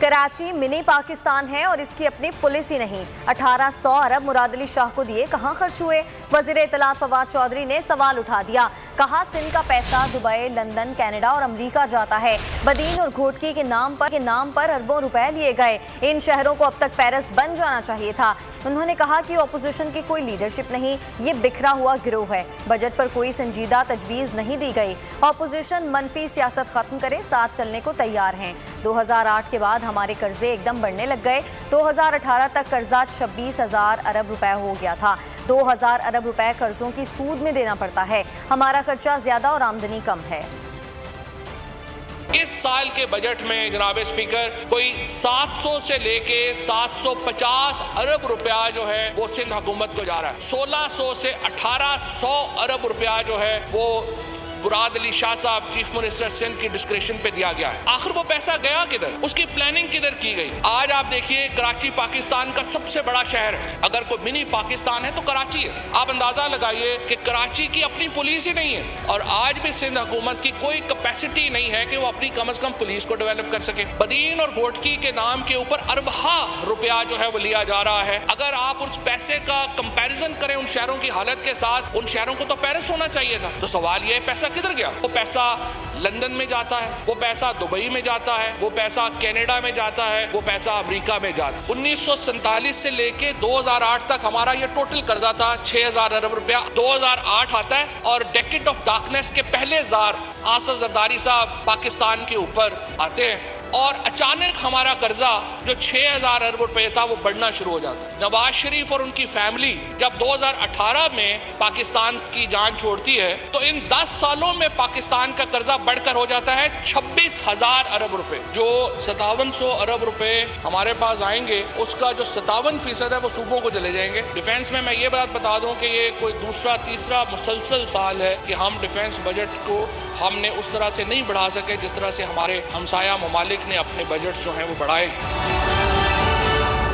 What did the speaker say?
Karachi mini Pakistan है और इसकी अपनी पुलिस ही नहीं। 1800 अरब मुराद अली शाह को दिए, कहां खर्च हुए? वजीर इत्तलात फवाद चौधरी ने सवाल उठा दिया। कहा सिंध का पैसा दुबई, लंदन, कनाडा और अमेरिका जाता है। बदीन और घोटकी के नाम पर अरबों रुपए लिए गए। इन शहरों को अब तक पेरिस बन जाना चाहिए था। उन्होंने कहा कि अपोजिशन की कोई लीडरशिप नहीं, ये बिखरा हुआ गिरोह है। बजट पर कोई संजीदा तजवीज़ नहीं दी गई। अपोजिशन मनफी सियासत खत्म करे, साथ चलने को तैयार हैं। 2008 के बाद हमारे कर्जे एकदम बढ़ने लग गए। 2018 तक कर्जा 26,000 अरब रुपए हो गया था। 2,000 अरब रुपए कर्जों की सूद में देना पड़ता है। हमारा खर्चा ज्यादा और आमदनी कम है। इस साल के बजट में जनाब स्पीकर कोई 700 से लेके 750 अरब रुपया जो है वो सिंध हुकूमत को जा रहा है। 1600 से 1800 अरब रुपया जो है वो मुराद अली शाह साहब चीफ मिनिस्टर सिंध की डिस्क्रिप्शन पे दिया गया है। आखिर वो पैसा गया किधर? उसकी प्लानिंग किधर की गई? आज आप देखिए कराची पाकिस्तान का सबसे बड़ा शहर है। अगर कोई मिनी पाकिस्तान है तो कराची है। आप अंदाजा लगाइए कि कराची की अपनी पुलिस ही नहीं है और आज भी सिंध हुकूमत की कोई कैपेसिटी नहीं है कि वो अपनी कम से कम पुलिस को डेवलप कर सके। बदीन और घोटकी के नाम के ऊपर अरबा रुपया जो है वो लिया जा रहा है। अगर आप उस पैसे का कंपैरिजन करें उन शहरों की हालत के साथ, उन शहरों को तो पेरिस होना चाहिए था। तो सवाल ये पैसा किधर गया? वो पैसा लंदन में जाता है, वो पैसा दुबई में जाता है, वो पैसा कनाडा में जाता है, वो पैसा अमेरिका में जाता है। 1947 से लेके 2008 तक हमारा ये टोटल कर्जा था 6,000 अरब रुपया। 2008 आता है और डेकेड ऑफ डार्कनेस के पहले जार आसिफ जरदारी साहब पाकिस्तान के ऊपर आते हैं और अचानक हमारा कर्जा जो 6,000 अरब रुपए था वो बढ़ना शुरू हो जाता है। नवाज शरीफ और उनकी फैमिली जब 2018 में पाकिस्तान की जान छोड़ती है तो इन 10 सालों में पाकिस्तान का कर्जा बढ़कर हो जाता है 26,000 अरब रुपए। जो 5700 अरब रुपए हमारे पास आएंगे उसका जो 57% है वो सूबों को चले जाएंगे। डिफेंस में मैं ये बात बता दूं कि ये कोई दूसरा तीसरा मुसलसल साल है कि हम डिफेंस बजट को हमने उस तरह से नहीं बढ़ा सके जिस तरह से हमारे हमसाया ममालिक ने अपने बजट जो हैं वो बढ़ाए।